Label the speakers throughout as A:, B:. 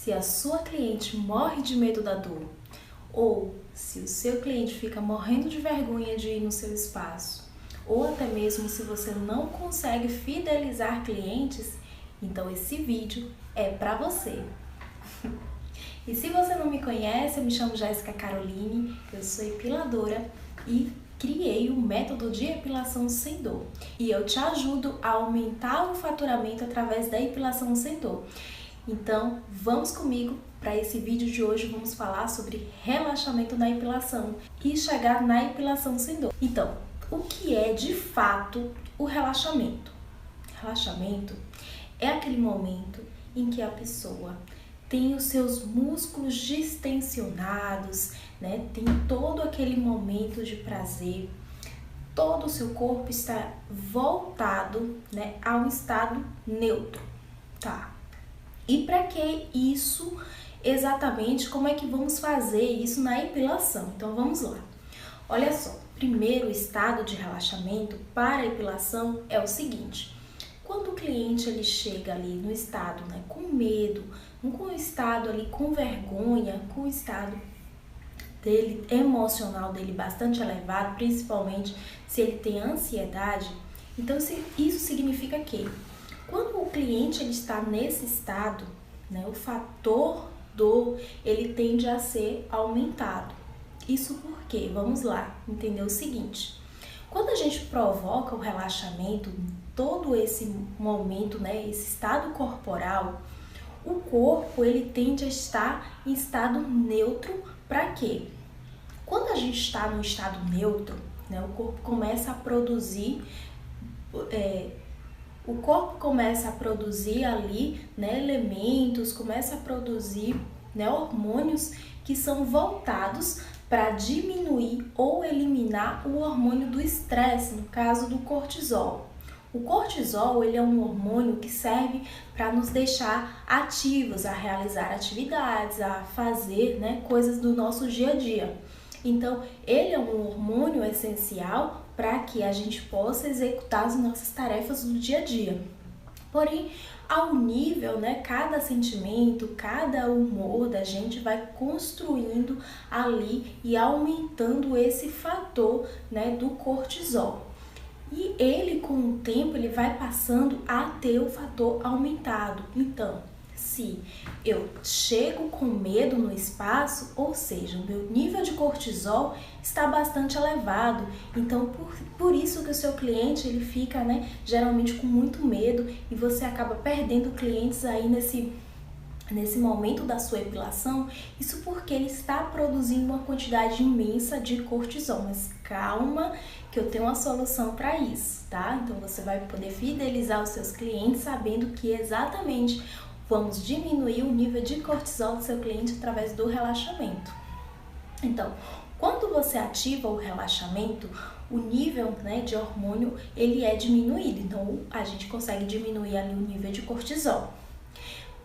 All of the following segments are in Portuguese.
A: se a sua cliente morre de medo da dor ou se o seu cliente fica morrendo de vergonha de ir no seu espaço, ou até mesmo se você não consegue fidelizar clientes, então esse vídeo é para você. E se você não me conhece, eu me chamo Jéssica Caroline, eu sou epiladora e criei o método de epilação sem dor. E eu te ajudo a aumentar o faturamento através da epilação sem dor. Então, vamos comigo para esse vídeo de hoje. Vamos falar sobre relaxamento na epilação e chegar na epilação sem dor. Então, o que é de fato o relaxamento? Relaxamento é aquele momento em que a pessoa tem os seus músculos distensionados, né? Tem todo aquele momento de prazer, todo o seu corpo está voltado, né, a um estado neutro, tá? E para que isso exatamente? Como é que vamos fazer isso na epilação? Então vamos lá. Olha só, primeiro estado de relaxamento para a epilação é o seguinte: quando o cliente ele chega ali no estado, né, com medo, com o estado ali com vergonha, com o estado dele emocional dele bastante elevado, principalmente se ele tem ansiedade, então isso significa que quando o cliente ele está nesse estado, né, o fator dor ele tende a ser aumentado. Isso porque, vamos lá, entender o seguinte: quando a gente provoca o relaxamento, todo esse momento, né, esse estado corporal, o corpo ele tende a estar em estado neutro. Para quê? Quando a gente está no estado neutro, né, o corpo começa a produzir ali, né, elementos, começa a produzir, né, hormônios que são voltados para diminuir ou eliminar o hormônio do estresse, no caso do cortisol. O cortisol ele é um hormônio que serve para nos deixar ativos, a realizar atividades, a fazer, né, coisas do nosso dia a dia. Então, ele é um hormônio essencial para que a gente possa executar as nossas tarefas do dia a dia. Porém, ao nível, né, cada sentimento, cada humor da gente vai construindo ali e aumentando esse fator, né, do cortisol. E ele, com o tempo, ele vai passando a ter o fator aumentado. Então, se eu chego com medo no espaço, ou seja, o meu nível de cortisol está bastante elevado. Então, por isso que o seu cliente ele fica, né, geralmente com muito medo e você acaba perdendo clientes aí nesse momento da sua epilação. Isso porque ele está produzindo uma quantidade imensa de cortisol. Mas calma, que eu tenho uma solução para isso, tá? Então você vai poder fidelizar os seus clientes sabendo que exatamente vamos diminuir o nível de cortisol do seu cliente através do relaxamento. Então, quando você ativa o relaxamento, o nível, né, de hormônio ele é diminuído. Então a gente consegue diminuir ali o nível de cortisol.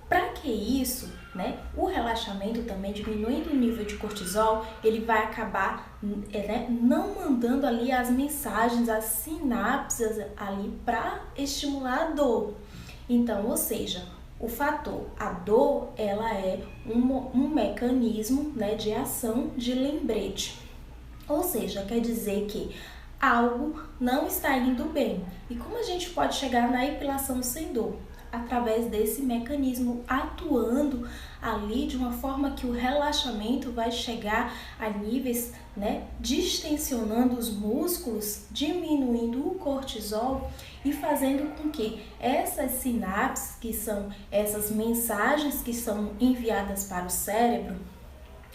A: Para que isso, né, o relaxamento também diminuindo o nível de cortisol, ele vai acabar, né, não mandando ali as mensagens, as sinapses ali para estimular a dor. Então, ou seja, a dor, ela é um mecanismo, né, de ação de lembrete. Ou seja, quer dizer que algo não está indo bem. E como a gente pode chegar na epilação sem dor? Através desse mecanismo atuando ali de uma forma que o relaxamento vai chegar a níveis, né, distensionando os músculos, diminuindo o cortisol e fazendo com que essas sinapses, que são essas mensagens que são enviadas para o cérebro,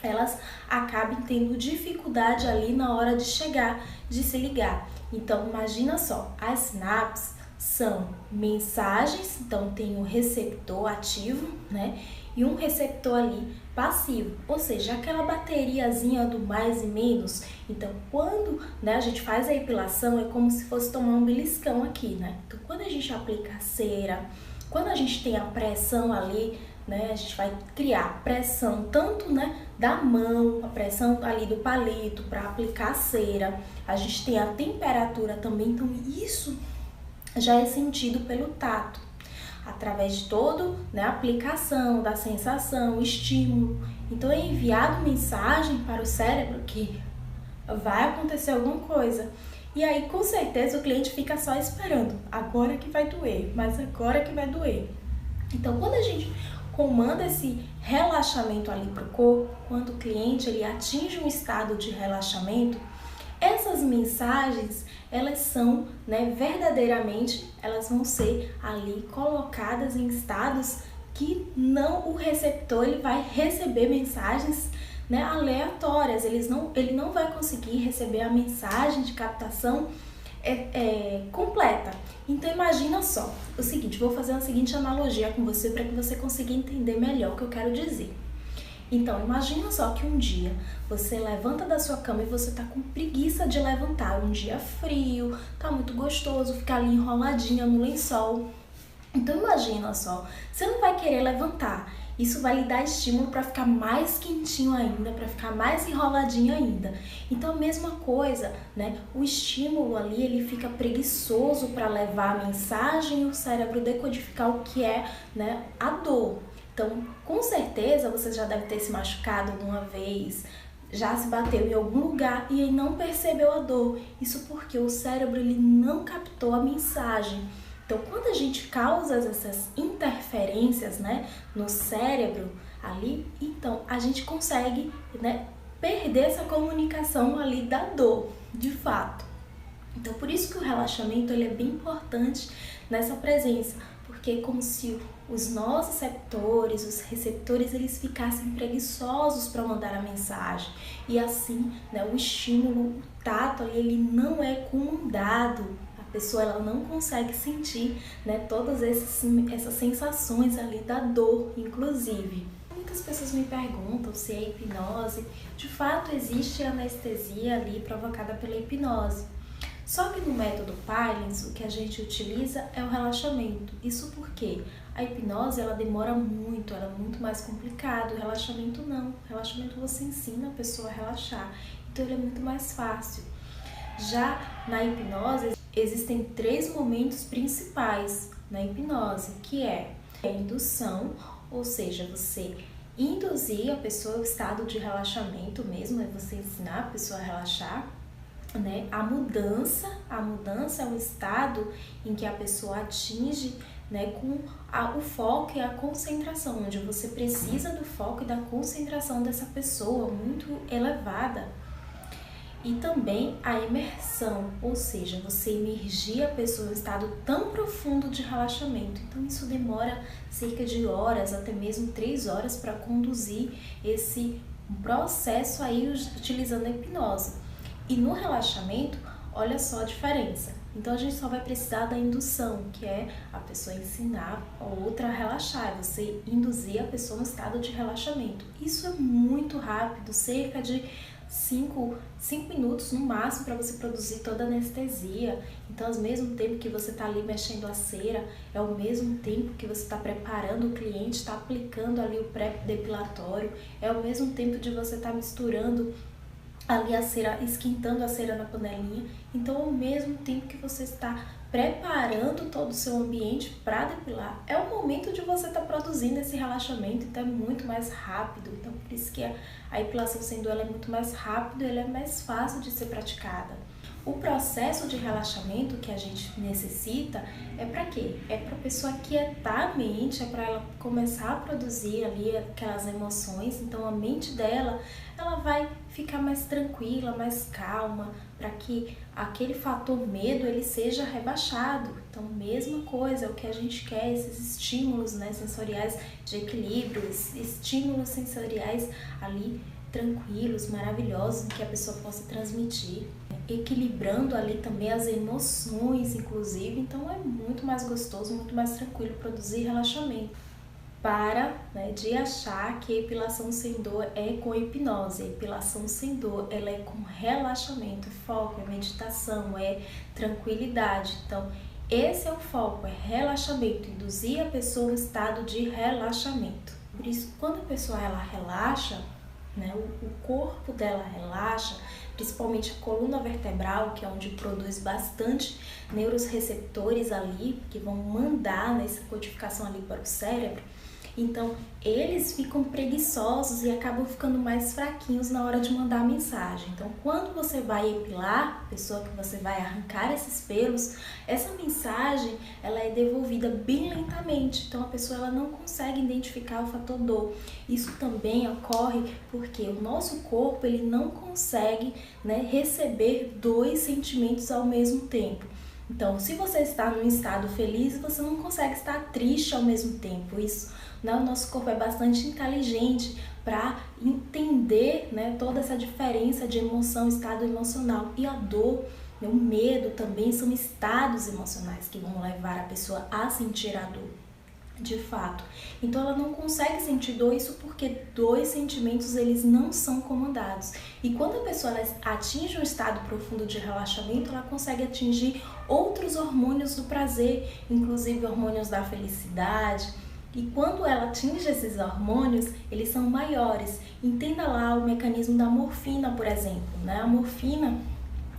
A: elas acabem tendo dificuldade ali na hora de chegar, de se ligar. Então, imagina só, as sinapses são mensagens, então tem um receptor ativo, né, e um receptor ali passivo, ou seja, aquela bateriazinha do mais e menos. Então, quando, né, a gente faz a epilação, é como se fosse tomar um beliscão aqui, né? Então, quando a gente aplica a cera, quando a gente tem a pressão ali, né, a gente vai criar pressão tanto, né, da mão, a pressão ali do palito para aplicar a cera, a gente tem a temperatura também, então isso já é sentido pelo tato. através de todo, né, a aplicação da sensação, estímulo. Então é enviado mensagem para o cérebro que vai acontecer alguma coisa. E aí, com certeza, o cliente fica só esperando. Agora que vai doer, mas agora que vai doer. Então, quando a gente comanda esse relaxamento ali para o corpo, quando o cliente ele atinge um estado de relaxamento, essas mensagens, elas são, né, verdadeiramente, elas vão ser ali colocadas em estados que não o receptor ele vai receber mensagens, né, aleatórias. Ele não vai conseguir receber a mensagem de captação completa. Então imagina só o seguinte, vou fazer a seguinte analogia com você para que você consiga entender melhor o que eu quero dizer. Então imagina só que um dia você levanta da sua cama e você tá com preguiça de levantar, um dia frio, tá muito gostoso ficar ali enroladinha no lençol. Então imagina só, você não vai querer levantar. Isso vai lhe dar estímulo para ficar mais quentinho ainda, para ficar mais enroladinho ainda. Então a mesma coisa, né? O estímulo ali, ele fica preguiçoso para levar a mensagem e o cérebro decodificar o que é, né, a dor. Então, com certeza você já deve ter se machucado alguma vez, já se bateu em algum lugar e aí não percebeu a dor. Isso porque o cérebro ele não captou a mensagem. Então, quando a gente causa essas interferências, né, no cérebro ali, então a gente consegue, né, perder essa comunicação ali da dor, de fato. Então, por isso que o relaxamento ele é bem importante nessa presença, porque é como se os nossos receptores, os receptores, eles ficassem preguiçosos para mandar a mensagem. E assim, né, o estímulo, o tato, ele não é comandado. A pessoa ela não consegue sentir, né, todas essas sensações ali da dor, inclusive. Muitas pessoas me perguntam se a hipnose, de fato existe anestesia ali provocada pela hipnose. Só que no método Pilens, o que a gente utiliza é o relaxamento. Isso porque a hipnose ela demora muito, ela é muito mais complicada. O relaxamento não. O relaxamento você ensina a pessoa a relaxar, então ele é muito mais fácil. Já na hipnose, existem 3 momentos principais na hipnose, que é a indução, ou seja, você induzir a pessoa ao estado de relaxamento mesmo, é você ensinar a pessoa a relaxar, né? A mudança é um estado em que a pessoa atinge, né, com o foco e a concentração, onde você precisa do foco e da concentração dessa pessoa muito elevada. E também a imersão, ou seja, você imergir a pessoa em um estado tão profundo de relaxamento. Então isso demora cerca de horas, até mesmo 3 horas para conduzir esse processo aí utilizando a hipnose. E no relaxamento, olha só a diferença. Então a gente só vai precisar da indução, que é a pessoa ensinar a outra a relaxar, você induzir a pessoa no estado de relaxamento. Isso é muito rápido, cerca de 5 minutos no máximo para você produzir toda a anestesia. Então, ao mesmo tempo que você está ali mexendo a cera, é ao mesmo tempo que você está preparando o cliente, está aplicando ali o pré-depilatório, é ao mesmo tempo de você estar misturando ali a cera, esquentando a cera na panelinha. Então, ao mesmo tempo que você está preparando todo o seu ambiente para depilar, é o momento de você estar produzindo esse relaxamento, então é muito mais rápido. Então, por isso que a epilação sendo ela é muito mais rápido, ela é mais fácil de ser praticada. O processo de relaxamento que a gente necessita é para quê? É para a pessoa aquietar a mente, é para ela começar a produzir ali aquelas emoções. Então a mente dela, ela vai ficar mais tranquila, mais calma, para que aquele fator medo ele seja rebaixado. Então mesma coisa, é o que a gente quer, esses estímulos, né, sensoriais de equilíbrio, estímulos sensoriais ali tranquilos, maravilhosos, que a pessoa possa transmitir, equilibrando ali também as emoções, inclusive. Então é muito mais gostoso, muito mais tranquilo produzir relaxamento. Para, né, de achar que a epilação sem dor é com hipnose. A epilação sem dor, ela é com relaxamento, foco, é meditação, é tranquilidade. Então esse é o foco, é relaxamento, induzir a pessoa no estado de relaxamento. Por isso, quando a pessoa ela relaxa, né? O corpo dela relaxa, principalmente a coluna vertebral, que é onde produz bastante neuroreceptores ali, que vão mandar nessa codificação ali para o cérebro. Então, eles ficam preguiçosos e acabam ficando mais fraquinhos na hora de mandar a mensagem. Então, quando você vai epilar, a pessoa que você vai arrancar esses pelos, essa mensagem ela é devolvida bem lentamente. Então, a pessoa ela não consegue identificar o fator dor. Isso também ocorre porque o nosso corpo ele não consegue, né, receber dois sentimentos ao mesmo tempo. Então, se você está num estado feliz, você não consegue estar triste ao mesmo tempo. Isso, né, o nosso corpo é bastante inteligente para entender, né, toda essa diferença de emoção, estado emocional. E a dor, né, o medo também são estados emocionais que vão levar a pessoa a sentir a dor. De fato, então ela não consegue sentir dor, isso porque dois sentimentos eles não são comandados. E quando a pessoa ela atinge um estado profundo de relaxamento, ela consegue atingir outros hormônios do prazer, inclusive hormônios da felicidade. E quando ela atinge esses hormônios, eles são maiores. Entenda lá o mecanismo da morfina, por exemplo, né? A morfina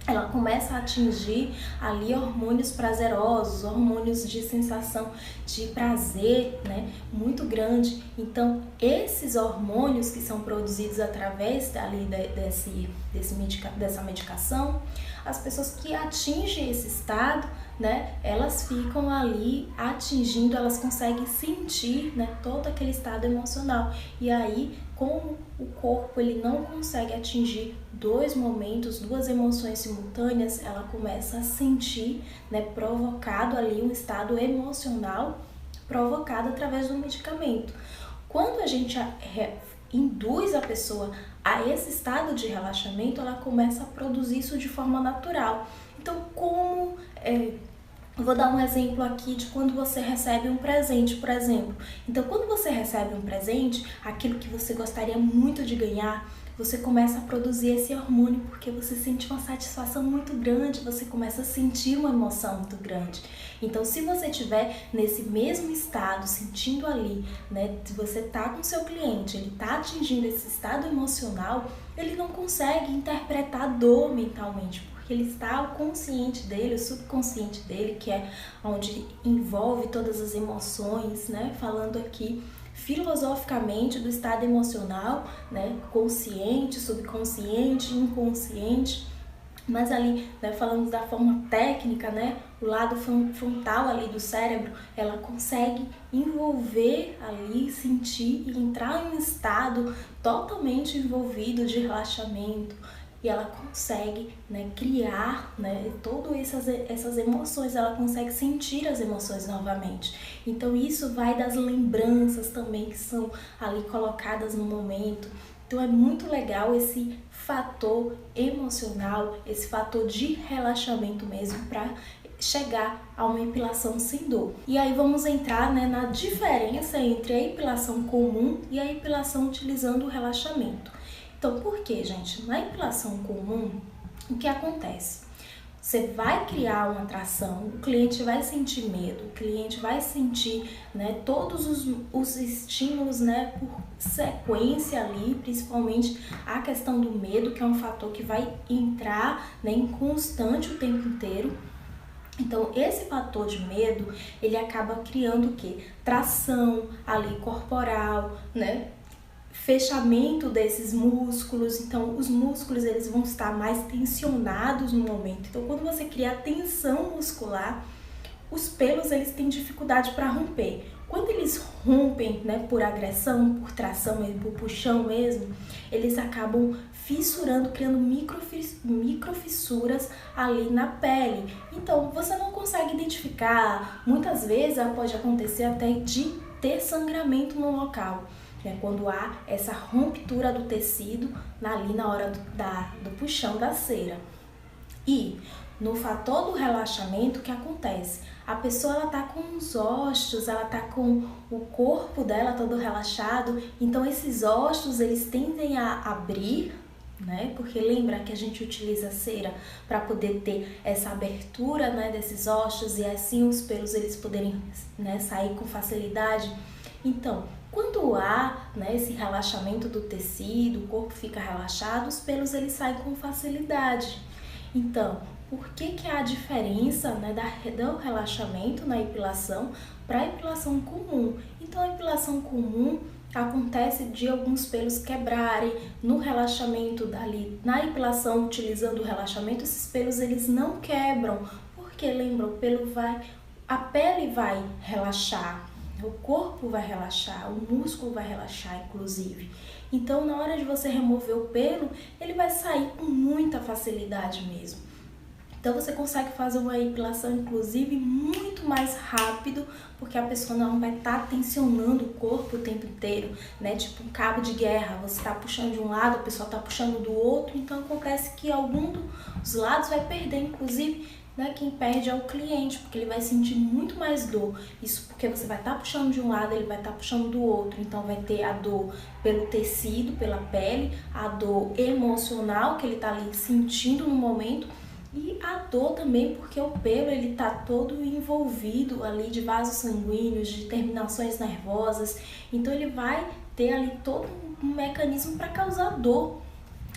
A: ela começa a atingir ali hormônios prazerosos, hormônios de sensação de prazer, né, muito grande. Então, esses hormônios que são produzidos através ali dessa medicação, as pessoas que atingem esse estado, né, elas ficam ali atingindo, elas conseguem sentir, né, todo aquele estado emocional. E aí, como o corpo ele não consegue atingir dois momentos, duas emoções simultâneas, ela começa a sentir, né, provocado ali um estado emocional provocado através do medicamento. Quando a gente induz a pessoa a esse estado de relaxamento, ela começa a produzir isso de forma natural. Então, eu vou dar um exemplo aqui de quando você recebe um presente, por exemplo. Então, quando você recebe um presente, aquilo que você gostaria muito de ganhar, você começa a produzir esse hormônio porque você sente uma satisfação muito grande, você começa a sentir uma emoção muito grande. Então, se você estiver nesse mesmo estado, sentindo ali, né, se você está com seu cliente, ele está atingindo esse estado emocional, ele não consegue interpretar a dor mentalmente, porque ele está o consciente dele, o subconsciente dele, que é onde envolve todas as emoções, né, falando aqui filosoficamente do estado emocional, né, consciente, subconsciente, inconsciente, mas ali, né, falando da forma técnica, né, o lado frontal ali do cérebro, ela consegue envolver ali, sentir e entrar em um estado totalmente envolvido de relaxamento, e ela consegue, né, criar, né, todas essas emoções, ela consegue sentir as emoções novamente. Então isso vai das lembranças também que são ali colocadas no momento. Então é muito legal esse fator emocional, esse fator de relaxamento mesmo para chegar a uma epilação sem dor. E aí vamos entrar, né, na diferença entre a epilação comum e a epilação utilizando o relaxamento. Então, por que, gente? Na epilação comum, o que acontece? Você vai criar uma atração, o cliente vai sentir medo, o cliente vai sentir, né, todos os estímulos, né, por sequência ali, principalmente a questão do medo, que é um fator que vai entrar, né, em constante o tempo inteiro. Então, esse fator de medo, ele acaba criando o quê? Tração ali corporal, né? Fechamento desses músculos, então os músculos eles vão estar mais tensionados no momento. Então, quando você cria a tensão muscular, os pelos eles têm dificuldade para romper. Quando eles rompem, né, por agressão, por tração, por puxão mesmo, eles acabam fissurando, criando microfissuras ali na pele. Então, você não consegue identificar, muitas vezes pode acontecer até de ter sangramento no local. Quando há essa ruptura do tecido ali na hora do puxão da cera. E no fator do relaxamento, o que acontece? A pessoa ela tá com os ossos, ela tá com o corpo dela todo relaxado, então esses ossos eles tendem a abrir, né? Porque lembra que a gente utiliza cera para poder ter essa abertura, né, desses ossos e assim os pelos eles poderem, né, sair com facilidade. Então, Quando há, né, esse relaxamento do tecido, o corpo fica relaxado, os pelos eles saem com facilidade. Então, por que há a diferença, né, do relaxamento na epilação para a epilação comum? Então, a epilação comum acontece de alguns pelos quebrarem no relaxamento dali. Na epilação, utilizando o relaxamento, esses pelos eles não quebram, porque lembra, a pele vai relaxar, o corpo vai relaxar, o músculo vai relaxar, inclusive. Então, na hora de você remover o pelo, ele vai sair com muita facilidade mesmo. Então, você consegue fazer uma epilação, inclusive, muito mais rápido, porque a pessoa não vai estar tensionando o corpo o tempo inteiro, né? Tipo um cabo de guerra, você está puxando de um lado, a pessoa está puxando do outro, então acontece que algum dos lados vai perder, inclusive, né? Quem perde é o cliente, porque ele vai sentir muito mais dor. Isso porque você vai estar puxando de um lado, ele vai estar puxando do outro, então vai ter a dor pelo tecido, pela pele, a dor emocional que ele está ali sentindo no momento, e a dor também porque o pelo ele tá todo envolvido ali de vasos sanguíneos, de terminações nervosas, então ele vai ter ali todo um mecanismo para causar dor,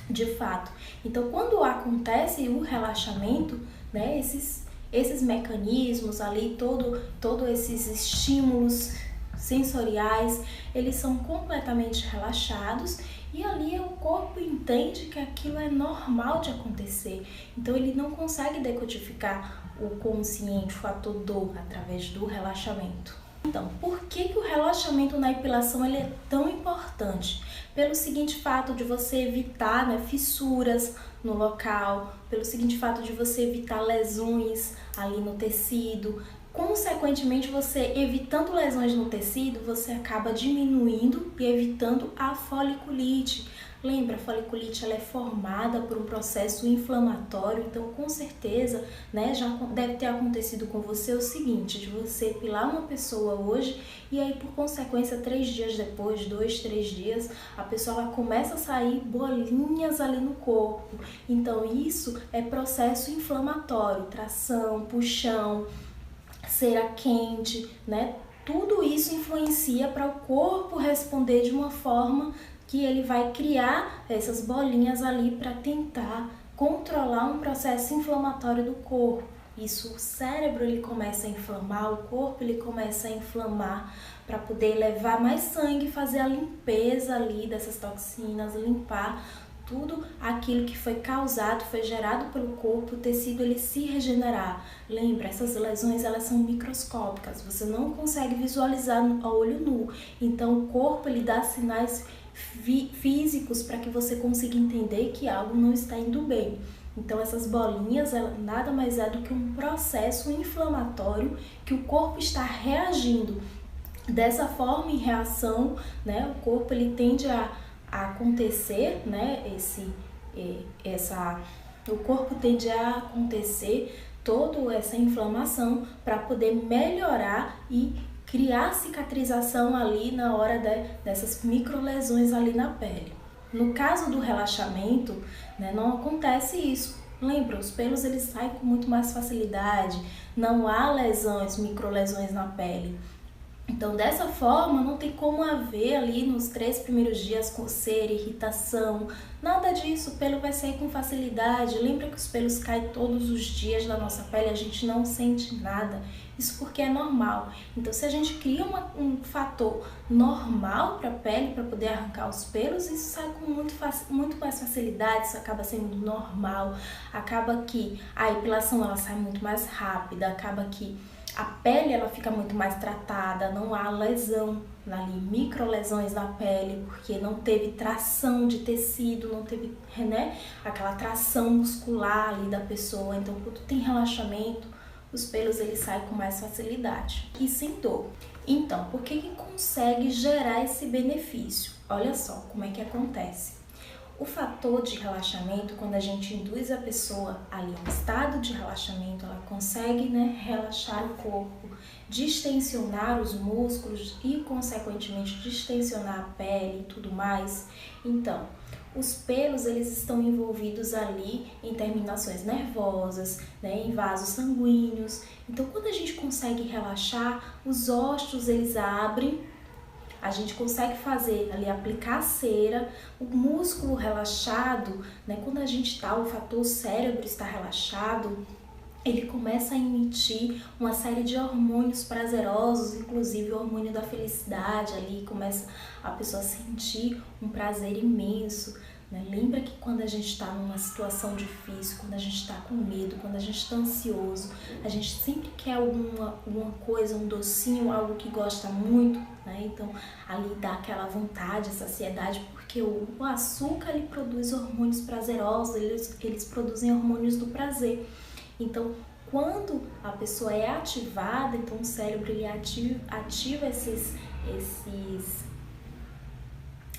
A: de fato. Então, quando acontece o relaxamento, né, esses mecanismos ali, todos esses estímulos sensoriais, eles são completamente relaxados e ali o corpo entende que aquilo é normal de acontecer. Então ele não consegue decodificar o consciente, o fator dor, através do relaxamento. Então, por que o relaxamento na epilação ele é tão importante? Pelo seguinte fato de você evitar, né, fissuras no local, pelo seguinte fato de você evitar lesões ali no tecido. Consequentemente, você evitando lesões no tecido, você acaba diminuindo e evitando a foliculite. Lembra, a foliculite ela é formada por um processo inflamatório, então com certeza, né, já deve ter acontecido com você o seguinte, de você epilar uma pessoa hoje e aí por consequência 3 dias depois, 2, 3 dias, a pessoa ela começa a sair bolinhas ali no corpo. Então isso é processo inflamatório, tração, puxão, cera quente, né? Tudo isso influencia para o corpo responder de uma forma que ele vai criar essas bolinhas ali para tentar controlar um processo inflamatório do corpo. Isso, o cérebro ele começa a inflamar, o corpo ele começa a inflamar para poder levar mais sangue, fazer a limpeza ali dessas toxinas, limpar tudo aquilo que foi causado, foi gerado pelo corpo, o tecido ele se regenerar. Lembra, essas lesões elas são microscópicas, você não consegue visualizar a olho nu. Então o corpo ele dá sinais físicos para que você consiga entender que algo não está indo bem. Então essas bolinhas nada mais é do que um processo inflamatório que o corpo está reagindo. Dessa forma, em reação, né, o corpo ele tende a acontecer, né, o corpo tende a acontecer toda essa inflamação para poder melhorar e criar cicatrização ali na hora dessas microlesões ali na pele. No caso do relaxamento, né, não acontece isso. Lembra, os pelos eles saem com muito mais facilidade, não há lesões, microlesões na pele. Então, dessa forma, não tem como haver ali nos 3 primeiros dias coceira, irritação, nada disso, o pelo vai sair com facilidade. Lembra que os pelos caem todos os dias da nossa pele, a gente não sente nada, isso porque é normal. Então, se a gente cria um fator normal para a pele, para poder arrancar os pelos, isso sai com muito mais facilidade, isso acaba sendo normal, acaba que a epilação ela sai muito mais rápida, acaba que a pele ela fica muito mais tratada, não há lesão ali, microlesões na pele, porque não teve tração de tecido, não teve, né, aquela tração muscular ali da pessoa. Então, quando tem relaxamento, os pelos eles saem com mais facilidade e sem dor. Então, por que consegue gerar esse benefício? Olha só como é que acontece. O fator de relaxamento, quando a gente induz a pessoa ali a um estado de relaxamento, ela consegue, né, relaxar o corpo, distensionar os músculos e, consequentemente, distensionar a pele e tudo mais. Então, os pelos eles estão envolvidos ali em terminações nervosas, né, em vasos sanguíneos. Então, quando a gente consegue relaxar, os ossos eles abrem, A gente consegue fazer ali, aplicar a cera, o músculo relaxado, né? Quando a gente tá, o fator cérebro está relaxado, ele começa a emitir uma série de hormônios prazerosos, inclusive o hormônio da felicidade ali, começa a pessoa a sentir um prazer imenso, né? Lembra que quando a gente está numa situação difícil, quando a gente está com medo, quando a gente está ansioso, a gente sempre quer alguma coisa, um docinho, algo que gosta muito, né? Então ali dá aquela vontade, saciedade, porque o açúcar ele produz hormônios prazerosos, eles produzem hormônios do prazer. Então, quando a pessoa é ativada, então o cérebro ele ativa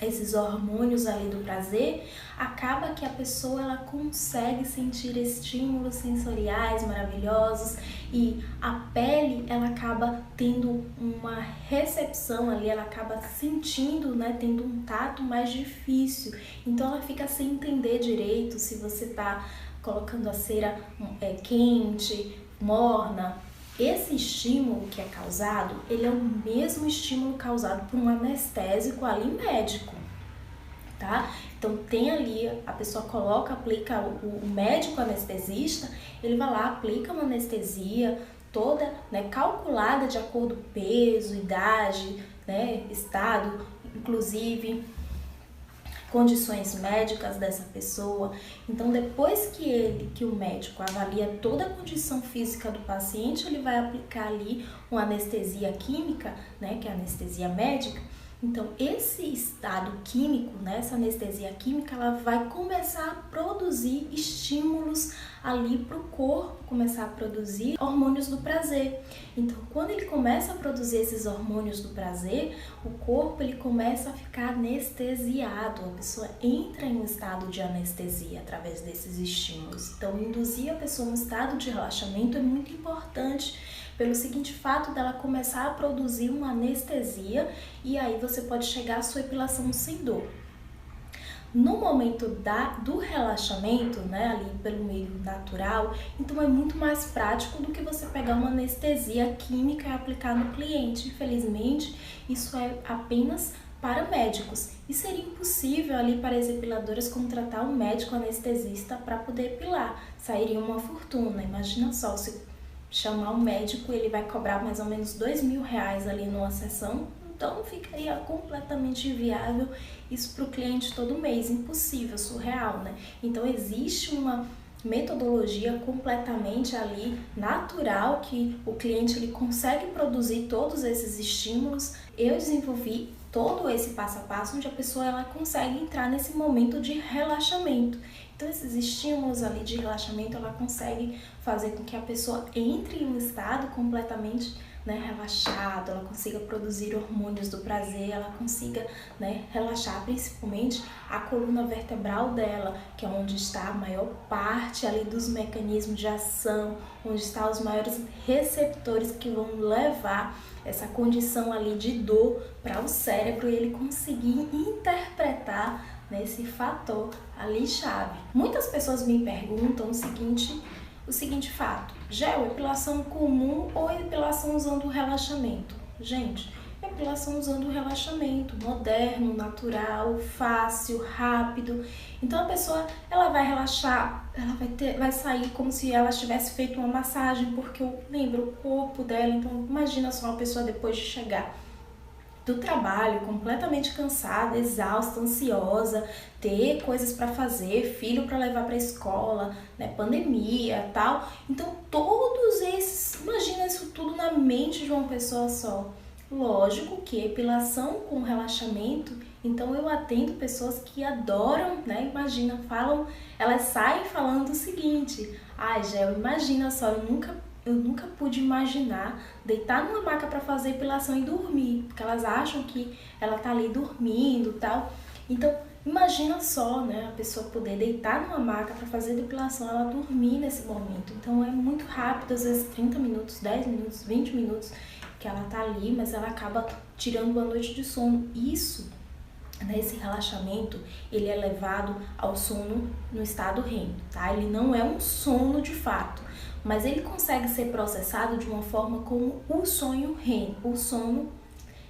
A: esses hormônios ali do prazer, acaba que a pessoa ela consegue sentir estímulos sensoriais maravilhosos e a pele ela acaba tendo uma recepção ali, ela acaba sentindo, né, tendo um tato mais difícil. Então ela fica sem entender direito se você tá colocando a cera quente, morna. Esse estímulo que é causado, ele é o mesmo estímulo causado por um anestésico ali médico, tá? Então tem ali, a pessoa coloca, aplica, o médico anestesista, ele vai lá, aplica uma anestesia toda, né, calculada de acordo com peso, idade, né, estado, inclusive condições médicas dessa pessoa. Então depois que o médico avalia toda a condição física do paciente, ele vai aplicar ali uma anestesia química, né, que é a anestesia médica. Então esse estado químico, né, essa anestesia química, ela vai começar a produzir estímulos ali para o corpo, começar a produzir hormônios do prazer. Então quando ele começa a produzir esses hormônios do prazer, o corpo ele começa a ficar anestesiado, a pessoa entra em um estado de anestesia através desses estímulos. Então induzir a pessoa em um estado de relaxamento é muito importante, pelo seguinte fato dela começar a produzir uma anestesia, e aí você pode chegar à sua epilação sem dor. No momento do relaxamento, né, ali pelo meio natural, então é muito mais prático do que você pegar uma anestesia química e aplicar no cliente. Infelizmente, isso é apenas para médicos, e seria impossível ali para as epiladoras contratar um médico anestesista para poder epilar, sairia uma fortuna. Imagina só, se chamar um médico, ele vai cobrar mais ou menos R$2.000 ali numa sessão, então ficaria completamente inviável isso para o cliente todo mês, impossível, surreal, né? Então existe uma metodologia completamente ali natural que o cliente ele consegue produzir todos esses estímulos. Eu desenvolvi todo esse passo a passo onde a pessoa ela consegue entrar nesse momento de relaxamento. Então esses estímulos ali de relaxamento ela consegue fazer com que a pessoa entre em um estado completamente, né, relaxado, ela consiga produzir hormônios do prazer, ela consiga, né, relaxar principalmente a coluna vertebral dela, que é onde está a maior parte ali dos mecanismos de ação, onde estão os maiores receptores que vão levar essa condição ali de dor para o cérebro e ele conseguir interpretar nesse fator ali chave. Muitas pessoas me perguntam o seguinte fato: Gel, epilação comum ou epilação usando o relaxamento? Gente, epilação usando o relaxamento, moderno, natural, fácil, rápido. Então a pessoa ela vai relaxar, ela vai sair como se ela tivesse feito uma massagem, porque lembra o corpo dela. Então imagina só uma pessoa depois de chegar do trabalho, completamente cansada, exausta, ansiosa, ter coisas para fazer, filho para levar para a escola, né, pandemia, tal. Então todos esses, imagina isso tudo na mente de uma pessoa só. Lógico que epilação com relaxamento, então eu atendo pessoas que adoram, né? Imagina, elas saem falando o seguinte: ai, Gel, imagina só, eu nunca pude imaginar deitar numa maca para fazer epilação e dormir, porque elas acham que ela tá ali dormindo, tal. Então, imagina só, né, a pessoa poder deitar numa maca para fazer depilação, ela dormir nesse momento. Então é muito rápido, às vezes 30 minutos, 10 minutos, 20 minutos que ela tá ali, mas ela acaba tirando uma noite de sono. Isso, né, esse relaxamento, ele é levado ao sono no estado REM, tá? Ele não é um sono de fato, mas ele consegue ser processado de uma forma como o sonho REM, o sono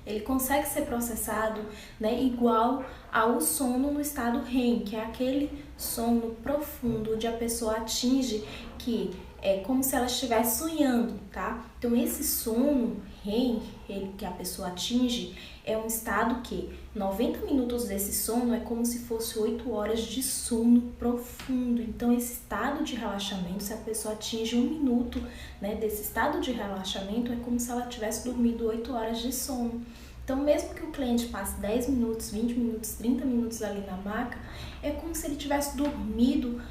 A: ele consegue ser processado, né, igual ao sono no estado REM, que é aquele sono profundo onde a pessoa atinge que é como se ela estivesse sonhando, tá? Então esse sono REM, que a pessoa atinge, é um estado que 90 minutos desse sono é como se fosse 8 horas de sono profundo. Então esse estado de relaxamento, se a pessoa atinge 1 minuto, né, desse estado de relaxamento, é como se ela tivesse dormido 8 horas de sono. Então, mesmo que o cliente passe 10 minutos, 20 minutos, 30 minutos ali na maca, é como se ele tivesse dormido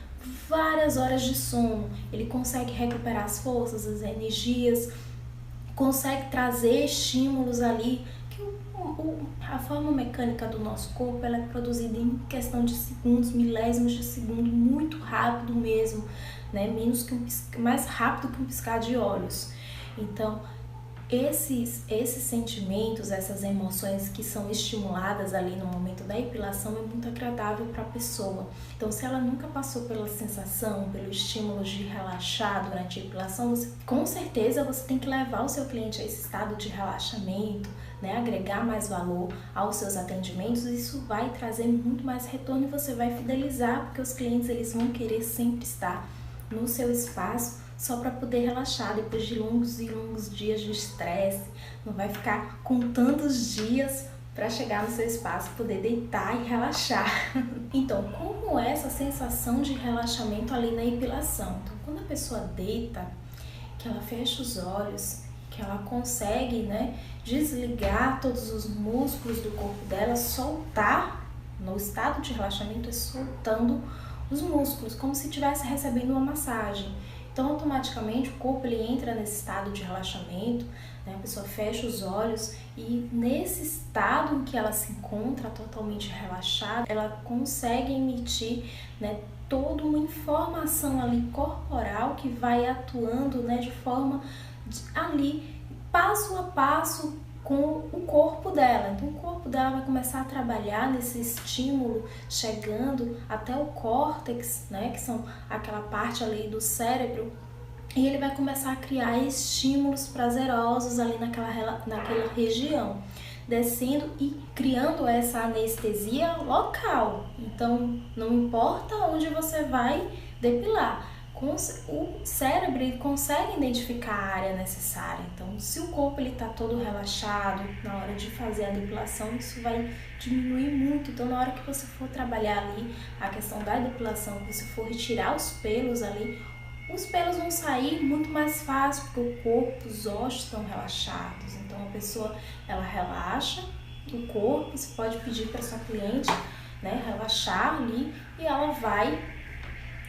A: várias horas de sono. Ele consegue recuperar as forças, as energias, consegue trazer estímulos ali, que a forma mecânica do nosso corpo ela é produzida em questão de segundos, milésimos de segundo, muito rápido mesmo, né? Mais rápido que um piscar de olhos. Então, esses sentimentos, essas emoções que são estimuladas ali no momento da epilação é muito agradável para a pessoa. Então, se ela nunca passou pela sensação, pelo estímulo de relaxar durante a epilação, com certeza você tem que levar o seu cliente a esse estado de relaxamento, né? Agregar mais valor aos seus atendimentos. Isso vai trazer muito mais retorno e você vai fidelizar, porque os clientes eles vão querer sempre estar no seu espaço só para poder relaxar depois de longos e longos dias de estresse. Não vai ficar contando os dias para chegar no seu espaço, poder deitar e relaxar. Então, como é essa sensação de relaxamento ali na epilação? Então, quando a pessoa deita, que ela fecha os olhos, que ela consegue, né, desligar todos os músculos do corpo dela, soltar, no estado de relaxamento, é soltando os músculos, como se estivesse recebendo uma massagem. Então, automaticamente, o corpo ele entra nesse estado de relaxamento, né? A pessoa fecha os olhos e nesse estado em que ela se encontra totalmente relaxada, ela consegue emitir, né, toda uma informação ali corporal que vai atuando, né, de forma ali, passo a passo, com o corpo dela. Então o corpo dela vai começar a trabalhar nesse estímulo, chegando até o córtex, né, que são aquela parte ali do cérebro, e ele vai começar a criar estímulos prazerosos ali naquela região, descendo e criando essa anestesia local. Então não importa onde você vai depilar, o cérebro ele consegue identificar a área necessária. Então, se o corpo está todo relaxado na hora de fazer a depilação, isso vai diminuir muito. Então, na hora que você for trabalhar ali a questão da depilação, que você for retirar os pelos ali, os pelos vão sair muito mais fácil, porque o corpo, os ossos estão relaxados. Então, a pessoa, ela relaxa o corpo, você pode pedir para sua cliente, né, relaxar ali e ela vai,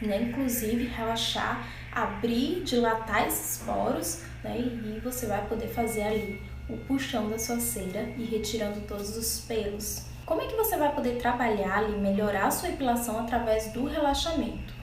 A: né, inclusive relaxar, abrir, dilatar esses poros, né, e você vai poder fazer ali o puxão da sua cera e retirando todos os pelos. Como é que você vai poder trabalhar ali, melhorar a sua epilação através do relaxamento?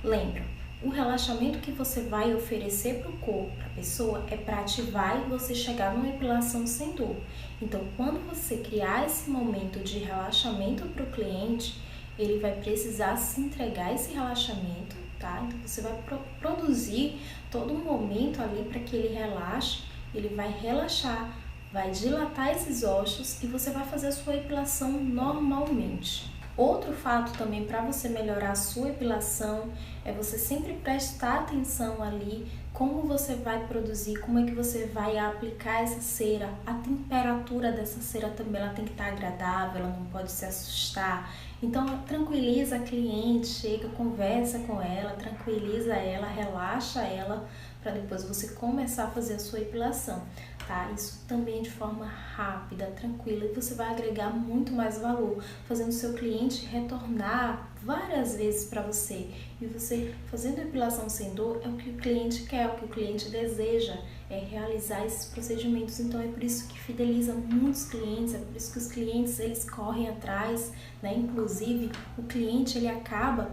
A: Lembra, o relaxamento que você vai oferecer para o corpo, para a pessoa, é para ativar e você chegar numa epilação sem dor. Então, quando você criar esse momento de relaxamento para o cliente, ele vai precisar se entregar esse relaxamento, tá? Então você vai produzir todo um momento ali para que ele relaxe, ele vai relaxar, vai dilatar esses ossos e você vai fazer a sua epilação normalmente. Outro fato também para você melhorar a sua epilação é você sempre prestar atenção ali como você vai produzir, como é que você vai aplicar essa cera. A temperatura dessa cera também ela tem que estar agradável, ela não pode se assustar. Então tranquiliza a cliente, chega, conversa com ela, tranquiliza ela, relaxa ela, para depois você começar a fazer a sua epilação, tá? Isso também de forma rápida, tranquila, e você vai agregar muito mais valor, fazendo o seu cliente retornar várias vezes para você. E você fazendo a epilação sem dor é o que o cliente quer, é o que o cliente deseja, é realizar esses procedimentos. Então é por isso que fideliza muitos clientes, é por isso que os clientes eles correm atrás, né? Inclusive o cliente ele acaba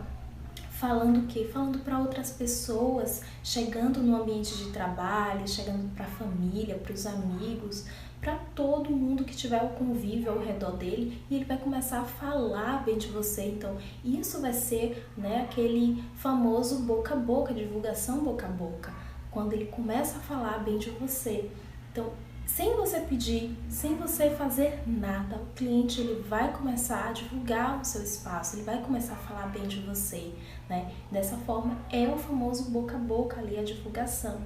A: falando o quê? Falando para outras pessoas, chegando no ambiente de trabalho, chegando para a família, para os amigos, para todo mundo que tiver o convívio ao redor dele, e ele vai começar a falar bem de você. Então isso vai ser, né, aquele famoso boca a boca, divulgação boca a boca, quando ele começa a falar bem de você. Então sem você pedir, sem você fazer nada, o cliente ele vai começar a divulgar o seu espaço, ele vai começar a falar bem de você, né? Dessa forma é o famoso boca a boca ali, a divulgação.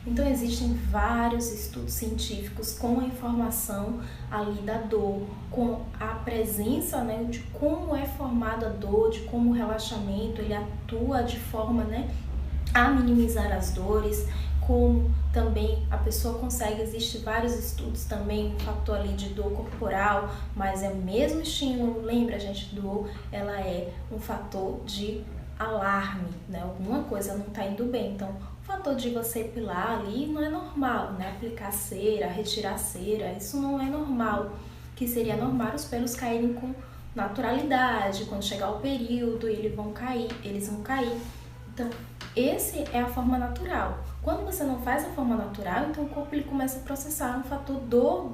A: Então existem vários estudos científicos com a informação ali da dor, com a presença, né, de como é formada a dor, de como o relaxamento ele atua de forma, né, a minimizar as dores, como também a pessoa consegue, existem vários estudos também, um fator ali de dor corporal, mas é o mesmo estímulo, lembra gente, dor, ela é um fator de alarme, né, alguma coisa não está indo bem, então o fator de você epilar ali não é normal, né, aplicar cera, retirar cera, isso não é normal, que seria normal os pelos caírem com naturalidade, quando chegar o período eles vão cair, então esse é a forma natural. Quando você não faz a forma natural, então o corpo ele começa a processar um fator dor,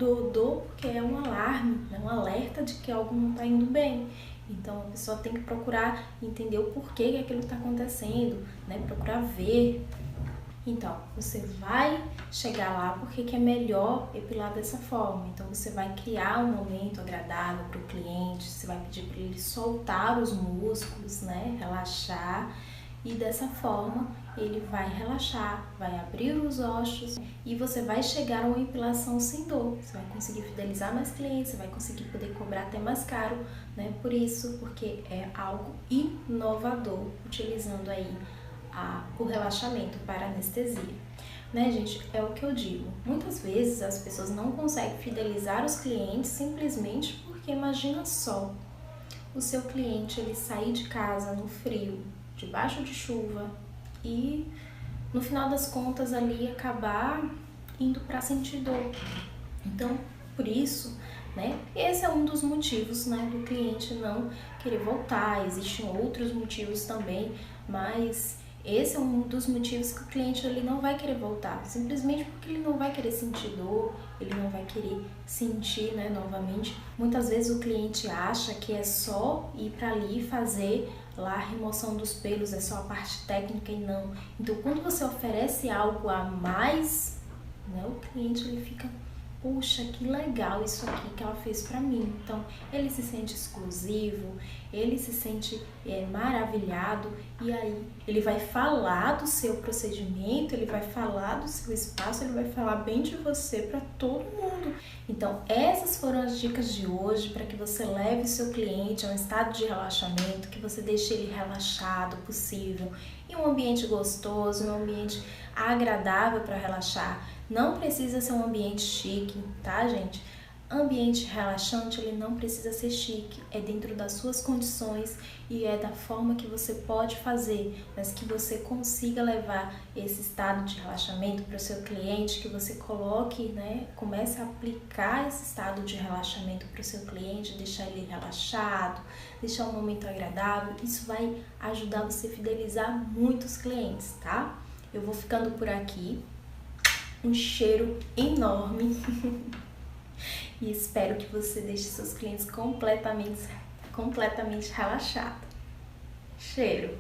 A: porque é um alarme, né? Um alerta de que algo não está indo bem. Então a pessoa tem que procurar entender o porquê que aquilo está acontecendo, né? Procurar ver. Então, você vai chegar lá porque que é melhor epilar dessa forma. Então, você vai criar um momento agradável para o cliente, você vai pedir para ele soltar os músculos, né? Relaxar. E dessa forma ele vai relaxar, vai abrir os ossos e você vai chegar a uma epilação sem dor. Você vai conseguir fidelizar mais clientes, você vai conseguir poder cobrar até mais caro, né? Por isso, porque é algo inovador, utilizando aí o relaxamento para anestesia. Né, gente? É o que eu digo. Muitas vezes as pessoas não conseguem fidelizar os clientes simplesmente porque imagina só, o seu cliente ele sair de casa no frio, debaixo de chuva e no final das contas ali acabar indo para sentir dor. Então, por isso, né, esse é um dos motivos, né, do cliente não querer voltar. Existem outros motivos também, mas esse é um dos motivos que o cliente ele não vai querer voltar, simplesmente porque ele não vai querer sentir dor, ele não vai querer sentir, né, novamente. Muitas vezes o cliente acha que é só ir para ali fazer lá a remoção dos pelos, é só a parte técnica e não. Então, quando você oferece algo a mais, né, o cliente ele fica, puxa, que legal isso aqui que ela fez pra mim. Então, ele se sente exclusivo, ele se sente maravilhado e aí ele vai falar do seu procedimento, ele vai falar do seu espaço, ele vai falar bem de você para todo mundo. Então, essas foram as dicas de hoje para que você leve o seu cliente a um estado de relaxamento, que você deixe ele relaxado possível, em um ambiente gostoso, um ambiente agradável para relaxar. Não precisa ser um ambiente chique, tá, gente? Ambiente relaxante, ele não precisa ser chique, é dentro das suas condições e é da forma que você pode fazer, mas que você consiga levar esse estado de relaxamento para o seu cliente, que você coloque, né, comece a aplicar esse estado de relaxamento para o seu cliente, deixar ele relaxado, deixar um momento agradável. Isso vai ajudar você a fidelizar muitos clientes, tá? Eu vou ficando por aqui. Um cheiro enorme e espero que você deixe seus clientes completamente relaxados. Cheiro!